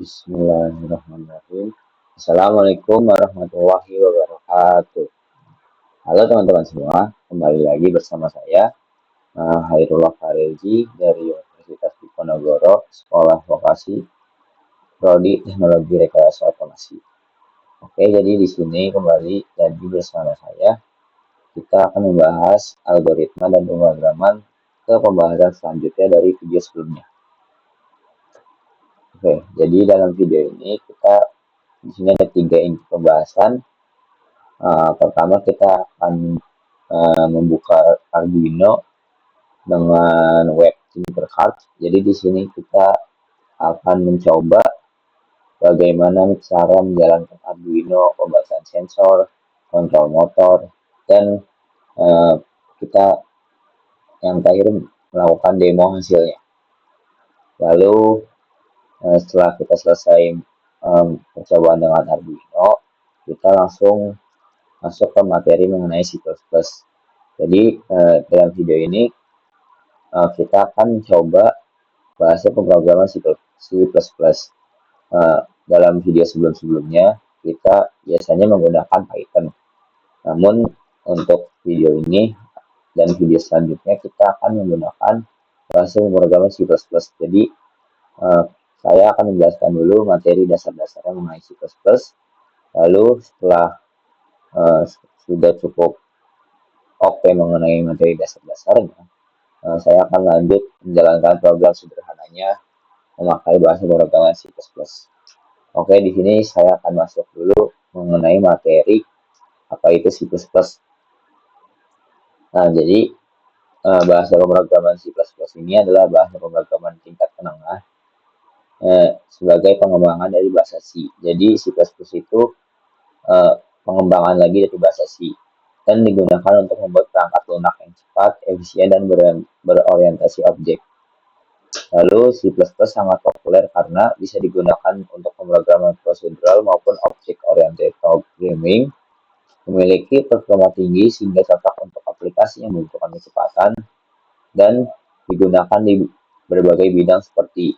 Bismillahirrahmanirrahim. Assalamualaikum warahmatullahi wabarakatuh. Halo teman-teman semua, kembali lagi bersama saya Hairullah Fareji dari Universitas Diponegoro, Sekolah Vokasi Prodi Teknologi Rekayasa Otomasi. Oke, jadi di sini kembali jadi bersama saya kita akan membahas algoritma dan pemrograman ke pembahasan selanjutnya dari video sebelumnya. Oke, jadi dalam video ini kita di sini ada 3 inti pembahasan. Pertama kita akan membuka Arduino dengan web Tinkercad. Jadi di sini kita akan mencoba bagaimana cara menjalankan Arduino, pembahasan sensor, kontrol motor, dan kita yang terakhir melakukan demo hasilnya. Lalu setelah kita selesai percobaan dengan Arduino, kita langsung masuk ke materi mengenai C++. Jadi dalam video ini kita akan coba bahasa pemrograman C++. Dalam video sebelum-sebelumnya kita biasanya menggunakan Python. Namun untuk video ini dan video selanjutnya kita akan menggunakan bahasa pemrograman C++. Jadi saya akan menjelaskan dulu materi dasar-dasarnya mengenai C++. Lalu setelah sudah cukup oke mengenai materi dasar-dasarnya, saya akan lanjut menjalankan program sederhananya memakai bahasa pemrograman C++. Oke, di sini saya akan masuk dulu mengenai materi apa itu C++. Nah, jadi bahasa pemrograman C++ ini adalah bahasa pemrograman tingkat menengah sebagai pengembangan dari bahasa C. Jadi C++ itu pengembangan lagi dari bahasa C dan digunakan untuk membuat perangkat lunak yang cepat, efisien, dan berorientasi objek. Lalu C++ sangat populer karena bisa digunakan untuk pemrograman prosedural maupun object-oriented programming, memiliki performa tinggi sehingga cocok untuk aplikasi yang membutuhkan kecepatan, dan digunakan di berbagai bidang seperti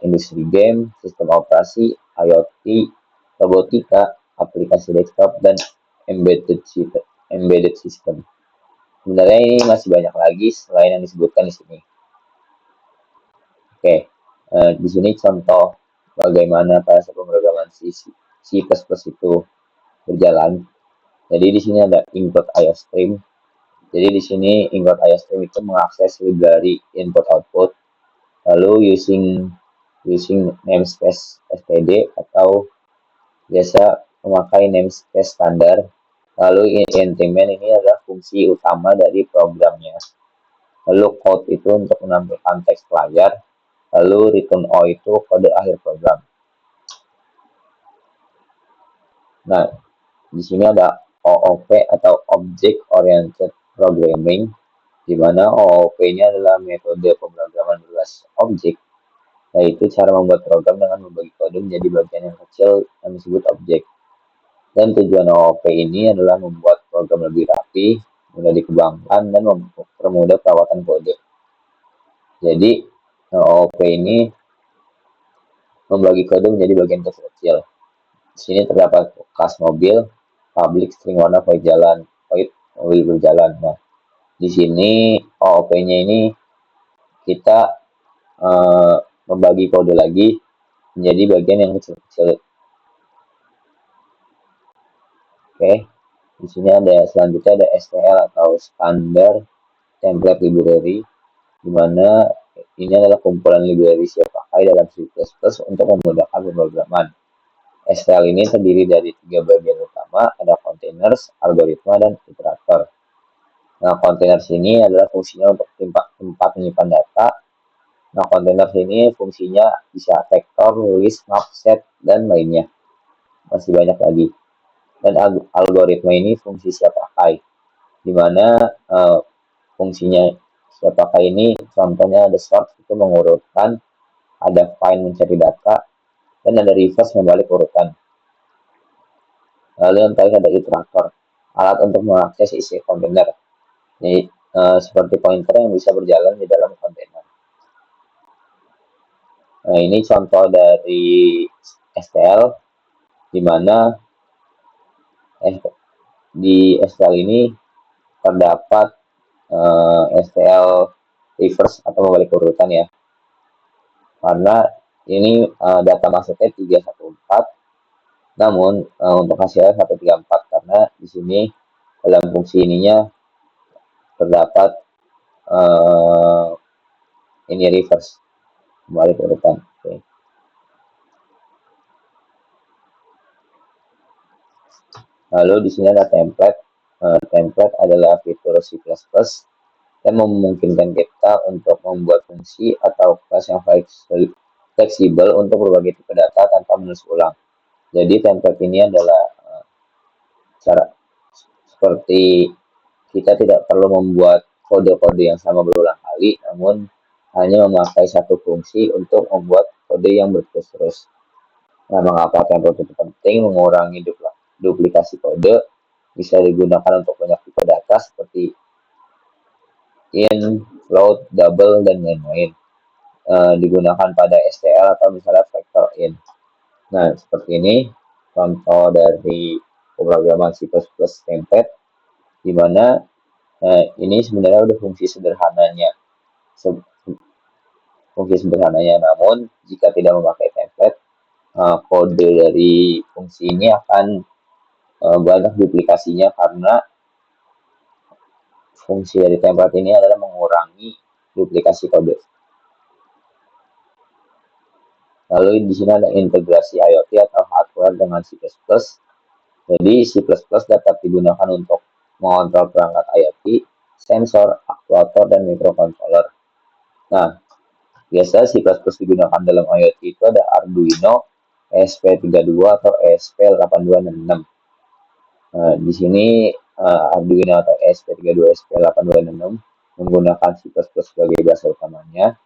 industri game, sistem operasi, IoT, robotika, aplikasi desktop, dan embedded system. Sebenarnya ini masih banyak lagi selain yang disebutkan di sini. Oke, di sini contoh bagaimana bahasa pemrograman C++ itu berjalan. Jadi di sini ada input IOStream. Jadi di sini input IOStream itu mengakses library input output. Lalu using namespace std atau biasa memakai namespace standar. Lalu increment ini adalah fungsi utama dari programnya. Lalu code itu untuk menampilkan teks layar. Lalu return O itu kode akhir program. Nah, di sini ada OOP atau Object Oriented Programming, di mana OOP-nya adalah metode pemrograman berbasis objek, yaitu cara membuat program dengan membagi kode menjadi bagian yang kecil yang disebut objek. Dan tujuan OOP ini adalah membuat program lebih rapi, mudah dikembangkan, dan mempermudah perawatan kode. Jadi, OOP ini membagi kode menjadi bagian kecil-kecil. Di sini terdapat kelas mobil, public string warna void mobil berjalan. Nah, di sini OOP-nya ini kita membagi kode lagi menjadi bagian yang kecil-kecil. Oke, di sini ada selanjutnya ada STL atau Standard Template Library, di mana ini adalah kumpulan library siap pakai dalam C++ untuk memudahkan pemrograman. STL ini terdiri dari 3 bagian utama, ada containers, algoritma, dan iterator. Nah, containers ini adalah fungsinya untuk tempat menyimpan data. Nah, containers ini fungsinya bisa vektor, list, map, set, dan lainnya. Masih banyak lagi. Dan algoritma ini fungsi siap pakai, di mana fungsinya siap pakai ini contohnya ada sort itu mengurutkan, ada find mencari data, dan ada reverse membalik urutan. Lalu yang terakhir ada iterator, alat untuk mengakses isi kontainer. Jadi seperti pointer yang bisa berjalan di dalam kontainer. Nah, ini contoh dari STL, di mana di STL ini terdapat STL reverse atau membalik urutan ya, karena ini data masuknya 314, namun untuk hasilnya 134, karena di sini dalam fungsi ininya terdapat ini reverse, membalik urutan. Oke. Lalu di sini ada template. Template adalah fitur C++ yang memungkinkan kita untuk membuat fungsi atau kelas yang fleksibel untuk berbagai tipe data tanpa menulis ulang. Jadi template ini adalah cara seperti kita tidak perlu membuat kode-kode yang sama berulang kali, namun hanya memakai satu fungsi untuk membuat kode yang berterus-terus. Nah, mengapa template itu penting? Mengurangi duplikasi kode, bisa digunakan untuk banyak tipe data seperti in, float, double, dan lain-lain. Digunakan pada STL atau misalnya vector in. Nah, seperti ini contoh dari pemrograman C++ template, di mana ini sebenarnya udah fungsi sederhananya, namun jika tidak memakai template, kode dari fungsi ini akan banyak duplikasinya, karena fungsi dari template ini adalah mengurangi duplikasi kode. Lalu di sini ada integrasi IoT atau hardware dengan C++. Jadi C++ dapat digunakan untuk mengontrol perangkat IoT, sensor, aktuator, dan microcontroller. Nah, biasa C++ digunakan dalam IoT itu ada Arduino, ESP32 atau ESP8266. Nah, di sini Arduino atau ESP32, ESP8266 menggunakan C++ sebagai bahasa utamanya,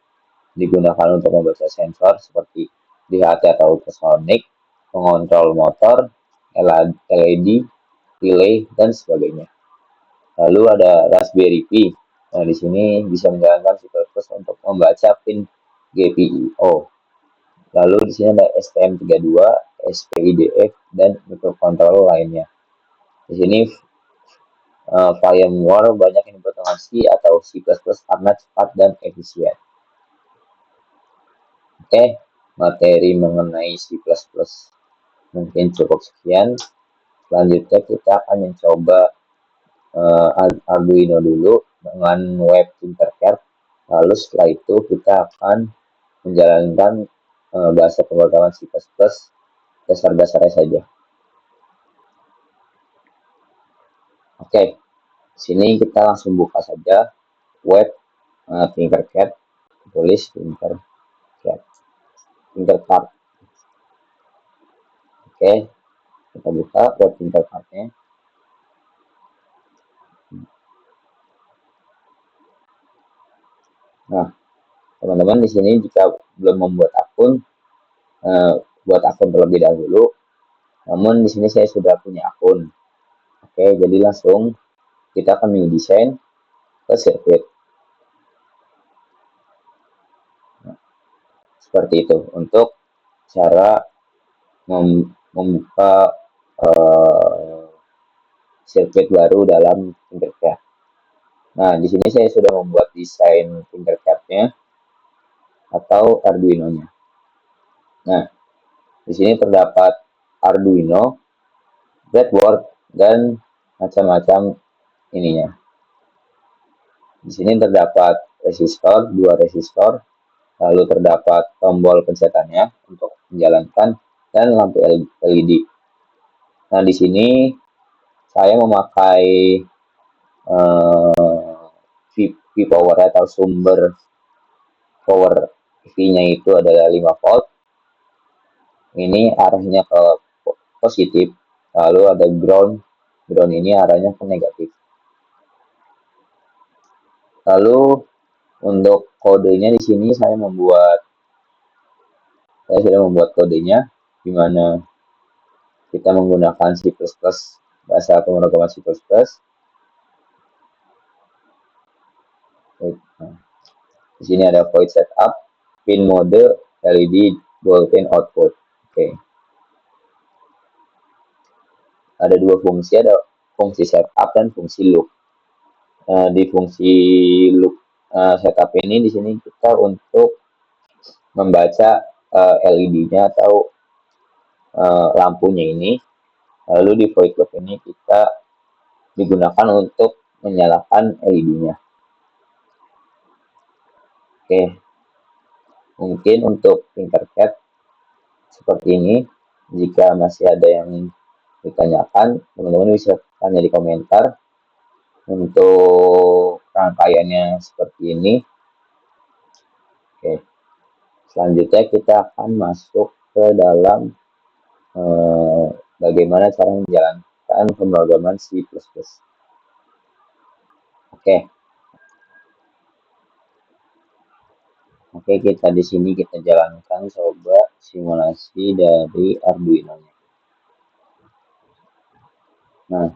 digunakan untuk membaca sensor seperti DHT atau ultrasonic, mengontrol motor, LED, relay, dan sebagainya. Lalu ada Raspberry Pi. Nah, di sini bisa menjalankan C++ untuk membaca pin GPIO. Lalu di sini ada STM32, SPIDF, dan microcontroller lainnya. Di sini firmware banyak yang dibuat dengan C atau C++ karena cepat dan efisien. Oke, materi mengenai C++ mungkin cukup sekian. Selanjutnya kita akan mencoba Arduino dulu dengan web Tinkercad. Lalu setelah itu kita akan menjalankan bahasa pemrograman C++ dasar-dasarnya saja. Oke, sini kita langsung buka saja web Tinkercad. Tulis Tinkercad. Oke, kita buka web Tinkercad-nya. Nah, teman-teman di sini jika belum membuat akun, buat akun terlebih dahulu. Namun di sini saya sudah punya akun. Oke, jadi langsung kita akan mendesain ke sirkuit. Nah, seperti itu untuk cara membuka sirkuit baru dalam Tinkercad. Nah, di sini saya sudah membuat desain Tinkercad-nya atau Arduino-nya. Nah, di sini terdapat Arduino, breadboard, dan macam-macam ininya. Di sini terdapat resistor, 2 resistor, lalu terdapat tombol pencetannya untuk menjalankan, dan lampu LED. Nah, di sini saya memakai V-power atau sumber power V-nya itu adalah 5 volt. Ini arahnya ke positif, lalu ada ground ini arahnya ke negatif. Lalu untuk kodenya di sini saya sudah membuat kodenya, di mana kita menggunakan C++, bahasa pemrograman C++. Di sini ada void setup, pin mode, LED bulletin output. Oke. Ada dua fungsi, ada fungsi setup dan fungsi loop. Di fungsi loop setup ini di sini kita untuk membaca LED-nya atau lampunya ini. Lalu di void loop ini kita digunakan untuk menyalakan LED-nya. Oke, mungkin untuk Tinkercad seperti ini. Jika masih ada yang ditanyakan, teman-teman bisa tanya di komentar. Untuk rangkaiannya seperti ini. Oke, selanjutnya kita akan masuk ke dalam bagaimana cara menjalankan pemrograman C++. Oke. Oke, kita di sini kita jalankan coba simulasi dari Arduino-nya. Nah,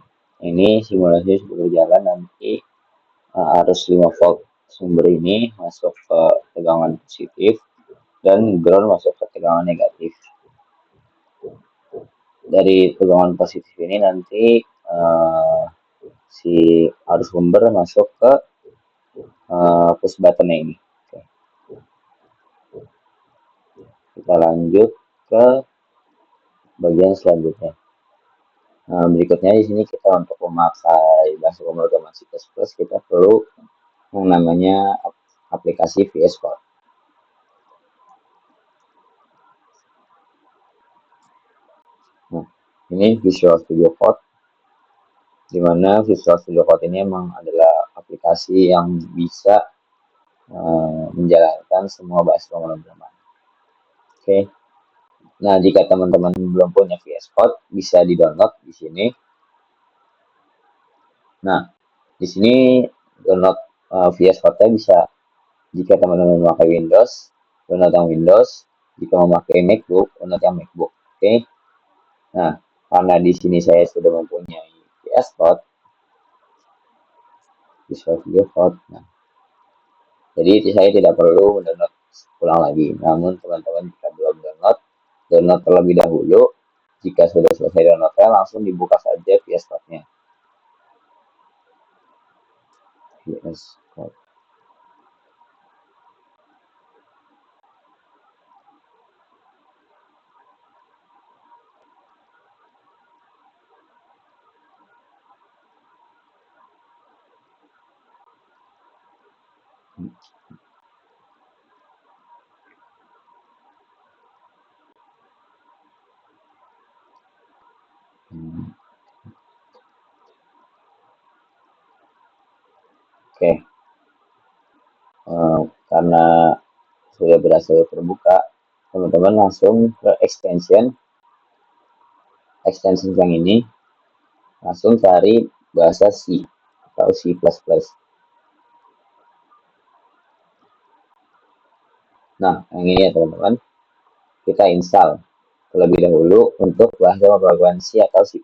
ini simulasi sudah berjalan, nanti arus 5 volt sumber ini masuk ke tegangan positif dan ground masuk ke tegangan negatif. Dari tegangan positif ini nanti si arus sumber masuk ke push button ini. Oke. Kita lanjut ke bagian selanjutnya. Nah, berikutnya di sini kita untuk memakai bahasa pemrograman C++, kita perlu yang namanya aplikasi VS Code. Nah, ini Visual Studio Code, di mana Visual Studio Code ini memang adalah aplikasi yang bisa menjalankan semua bahasa pemrograman. Oke. Nah, jika teman-teman belum punya VS Code, bisa di-download di sini. Nah, di sini download VS Code bisa jika teman-teman memakai Windows, download yang Windows. Jika memakai MacBook, download yang MacBook. Oke. Nah, karena di sini saya sudah mempunyai VS Code, Visual Studio Code. Nah, jadi saya tidak perlu mendownload ulang lagi. Namun teman-teman jika belum download terlebih dahulu. Jika sudah selesai downloadnya, langsung dibuka saja VS Code-nya. VS Code. Oke. Karena sudah berhasil terbuka, teman-teman langsung ke extension yang ini, langsung cari bahasa C atau C++. Nah, yang ini ya teman-teman, kita install terlebih dahulu untuk bahasa pemrograman C atau C++.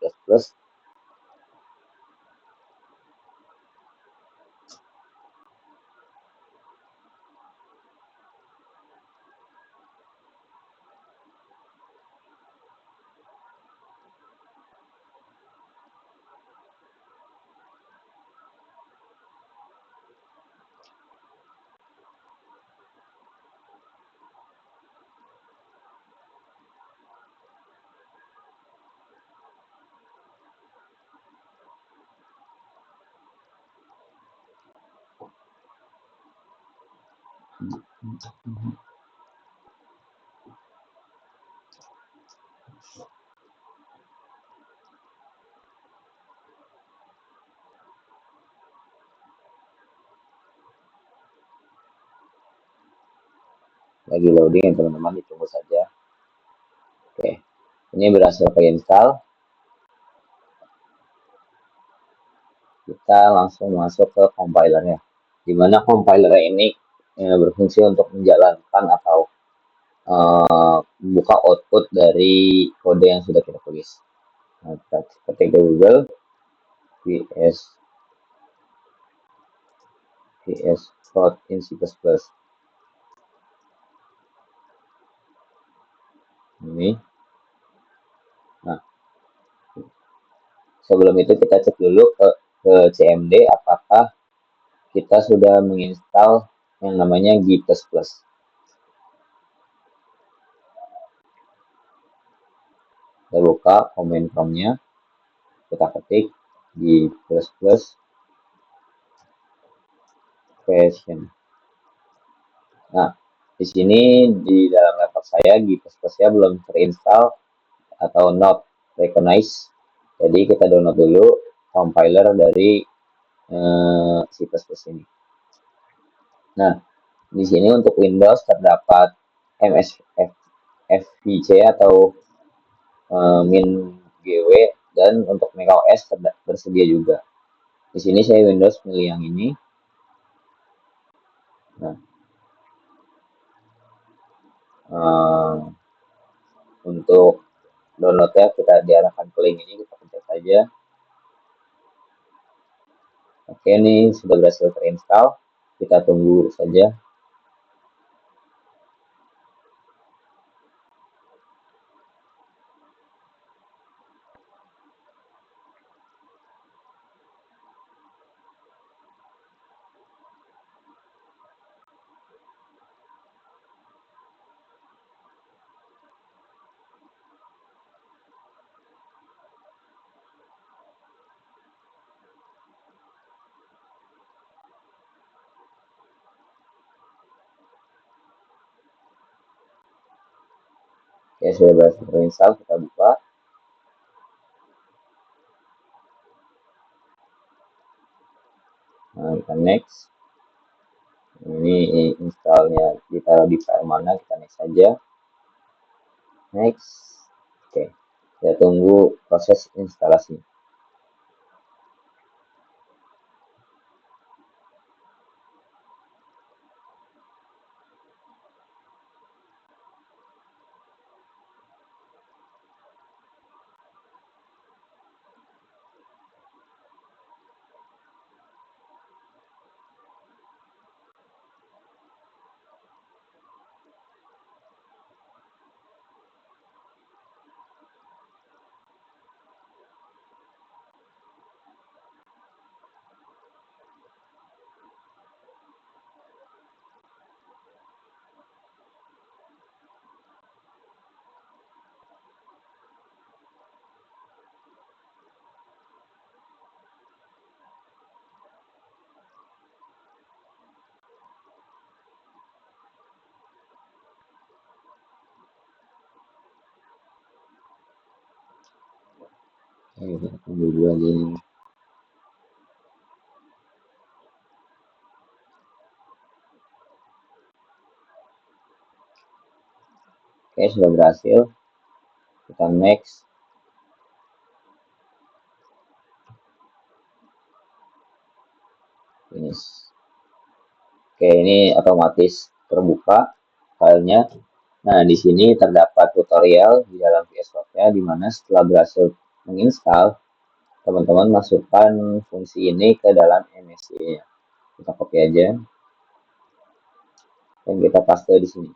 Lagi loading ya teman-teman, ditunggu saja. Oke, ini berhasil install. Kita langsung masuk ke compilernya, di mana compiler ini berfungsi untuk menjalankan atau membuka output dari kode yang sudah kita tulis. Nah, kita ketik di Google VS Code in C++. sebelum itu kita cek dulu ke CMD apakah kita sudah menginstal yang namanya G++. Kita buka command prompt-nya, kita ketik G++ version. Nah, di sini di dalam laptop saya G++-nya belum terinstall atau not recognized. Jadi kita download dulu compiler dari C++ ini. Nah, di sini untuk Windows terdapat MSFVC atau MinGW, dan untuk macOS tersedia juga. Di sini saya Windows pilih yang ini. Nah, untuk downloadnya kita diarahkan ke link ini, kita pencet saja. Oke, ini sudah berhasil terinstall. Kita tunggu saja. Oke, sudah berhasil terinstall. Kita buka. Nah, kita next. Ini installnya ditaruh di file mana, kita next saja. Next. Oke, kita tunggu proses instalasi. Oke, kita tunggu dulu aja ini. Oke, sudah berhasil. Kita next. Finish. Oke, ini otomatis terbuka filenya. Nah, di sini terdapat tutorial di dalam VS Code-nya, di mana setelah berhasil menginstal, teman-teman masukkan fungsi ini ke dalam MSI-nya. Kita copy aja dan kita paste di sini.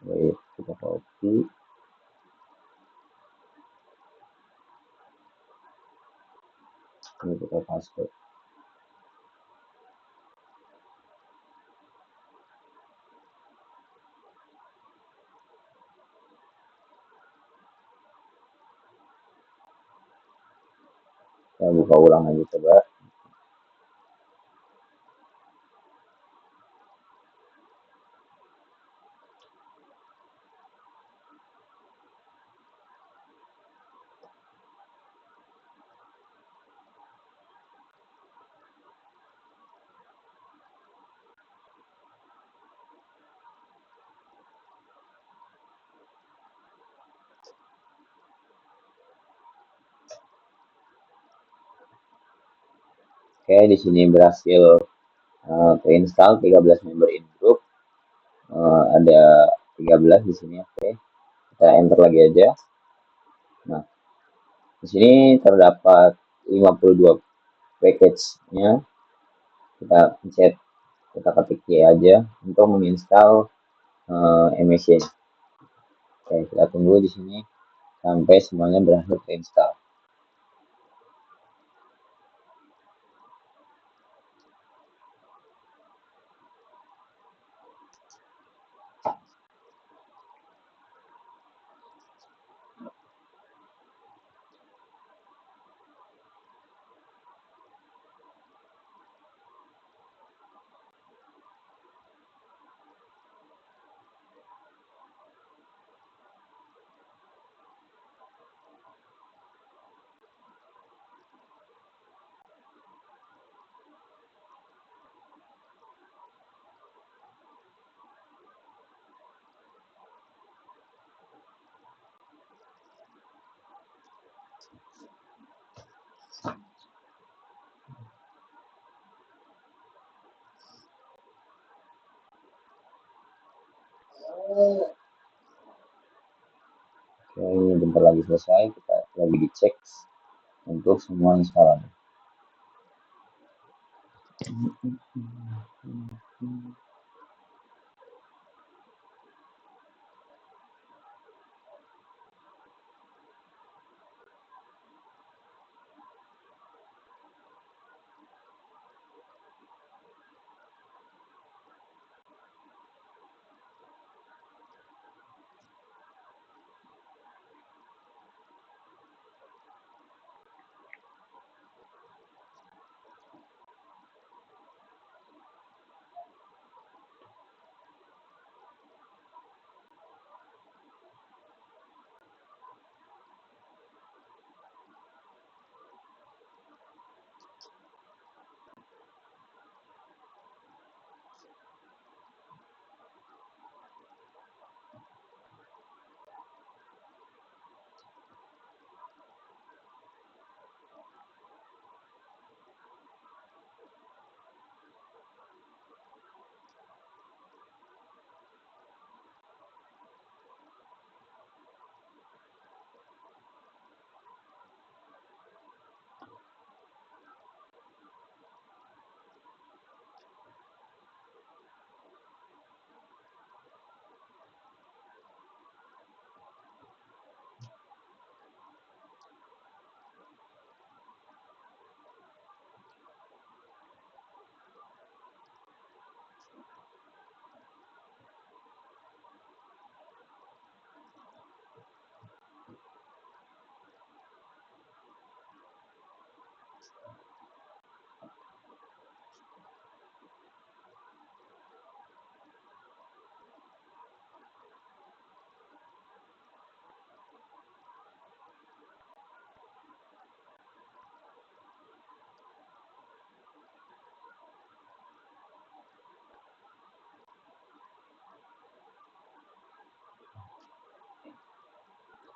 Baik, kita copy. Ini kita paste. Kita buka ulang lagi coba. Oke, di sini berhasil terinstall 13 member in group. Ada 13 di sini. Oke, kita enter lagi aja. Nah, di sini terdapat 52 package-nya. Kita pencet, kita ketik Y aja untuk menginstal MSC. Oke, kita tunggu di sini sampai semuanya berhasil terinstall. Oke, ini bentar lagi selesai. Kita lagi dicek untuk semua instalan.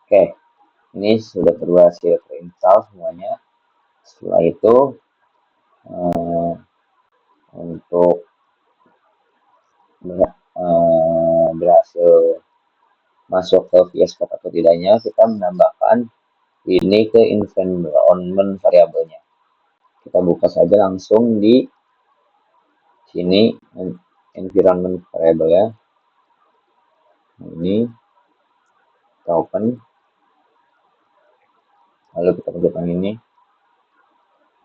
Oke, ini sudah berhasil terinstall semuanya. Setelah itu untuk berhasil masuk ke VS Code atau tidaknya, kita menambahkan ini ke environment variabelnya. Kita buka saja langsung di sini environment variable ya. Ini kita open, lalu kita pencet ini,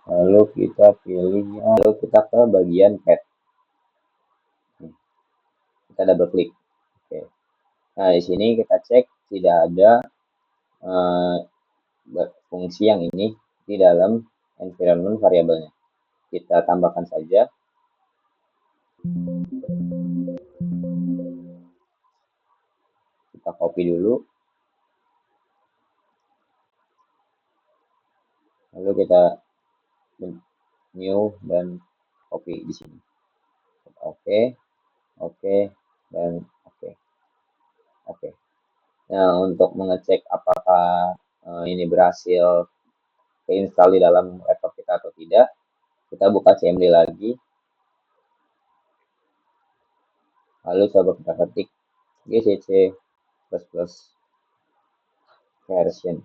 lalu kita pilih, lalu kita ke bagian pet, kita double klik. Oke, nah di sini kita cek tidak ada fungsi yang ini di dalam environment variabelnya. Kita tambahkan saja. Kita copy dulu, lalu kita new dan copy di sini. Oke, oke, dan oke. Oke. Nah, untuk mengecek apakah ini berhasil keinstall di dalam laptop kita atau tidak, kita buka CMD lagi, lalu coba kita ketik GCC++ version.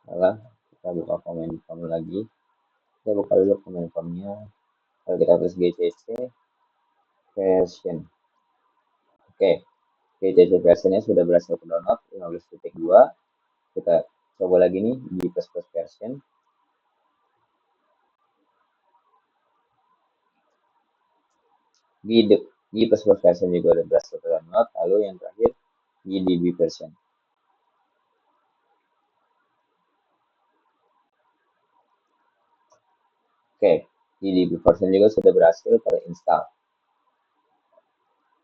Salah, kita buka komen form lagi. Kita buka dulu komen formnya. Kalau kita tulis GCC version. Oke, GCC versionnya sudah berhasil ke download 15.2. Kita coba lagi nih di plus version. Di plus version juga udah berhasil ke download. Lalu yang terakhir di DB version. Oke, di DB version juga sudah berhasil terinstall.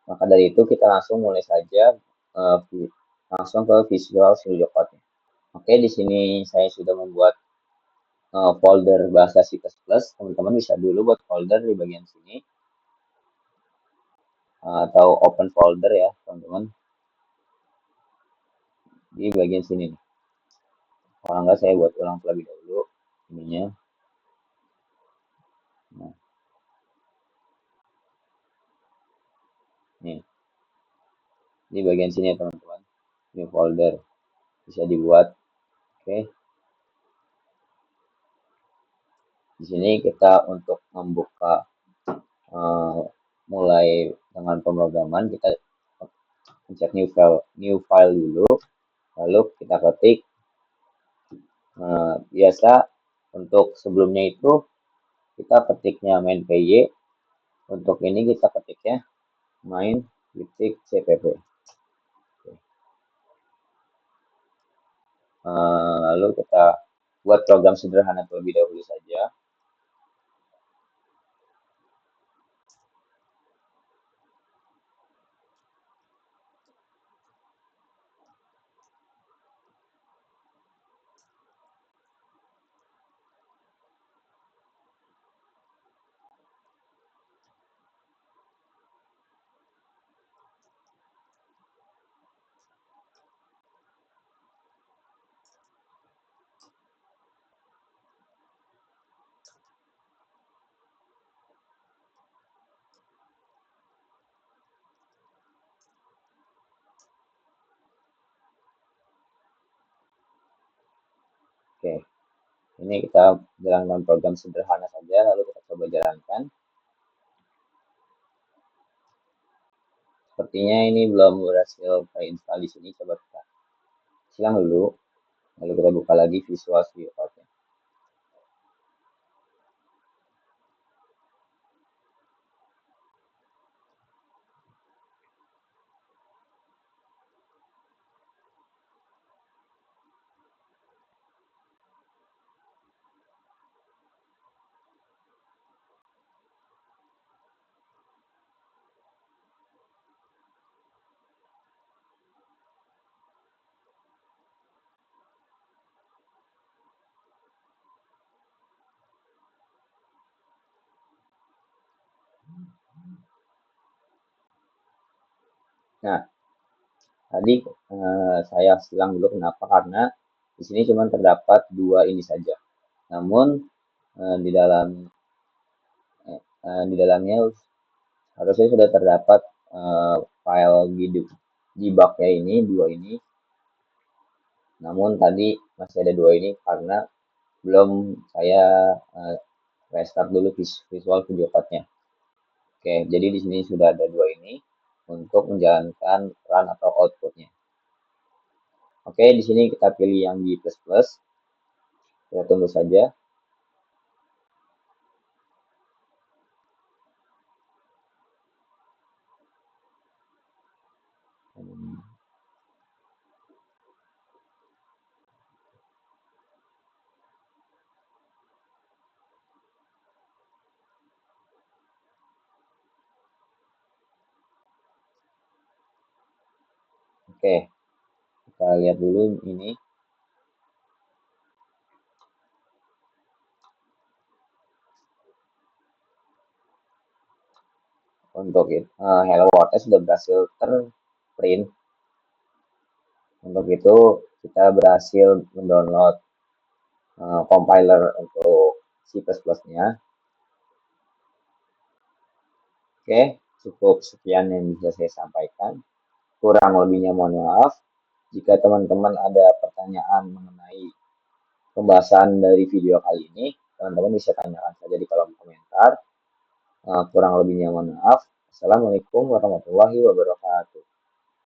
Maka dari itu kita langsung mulai saja langsung ke Visual Studio Code. Oke, di sini saya sudah membuat folder bahasa C++. Teman-teman bisa dulu buat folder di bagian sini atau open folder ya, teman-teman. Di bagian sini nih. Kalau enggak saya buat ulang terlebih dahulu ininya. Nah, nih di bagian sini ya teman-teman. Ini folder bisa dibuat. Oke. Di sini kita untuk membuka mulai dengan pemrograman kita pencet new file dulu, lalu kita ketik biasa untuk sebelumnya itu kita ketiknya main py, untuk ini kita ketiknya main titik cpp. Lalu kita buat program sederhana terlebih dahulu saja. Oke, ini kita jalankan program sederhana saja, lalu kita coba jalankan. Sepertinya ini belum berhasil terinstall di sini. Coba kita silang dulu, lalu kita buka lagi Visual Studio Code. Nah, tadi saya silang dulu kenapa, karena di sini cuma terdapat dua ini saja. Namun di dalamnya harusnya sudah terdapat file debug ya, ini dua ini. Namun tadi masih ada dua ini karena belum saya restart dulu Visual Studio Code-nya. Oke, jadi di sini sudah ada dua ini untuk menjalankan run atau outputnya. Oke, di sini kita pilih yang di plus plus. Kita tunggu saja. Oke, kita lihat dulu ini. Untuk Hello World sudah berhasil terprint. Untuk itu kita berhasil mendownload compiler untuk C++-nya. Oke, cukup sekian yang bisa saya sampaikan. Kurang lebihnya mohon maaf. Jika teman-teman ada pertanyaan mengenai pembahasan dari video kali ini, teman-teman bisa tanyakan saja di kolom komentar. Kurang lebihnya mohon maaf. Assalamualaikum warahmatullahi wabarakatuh.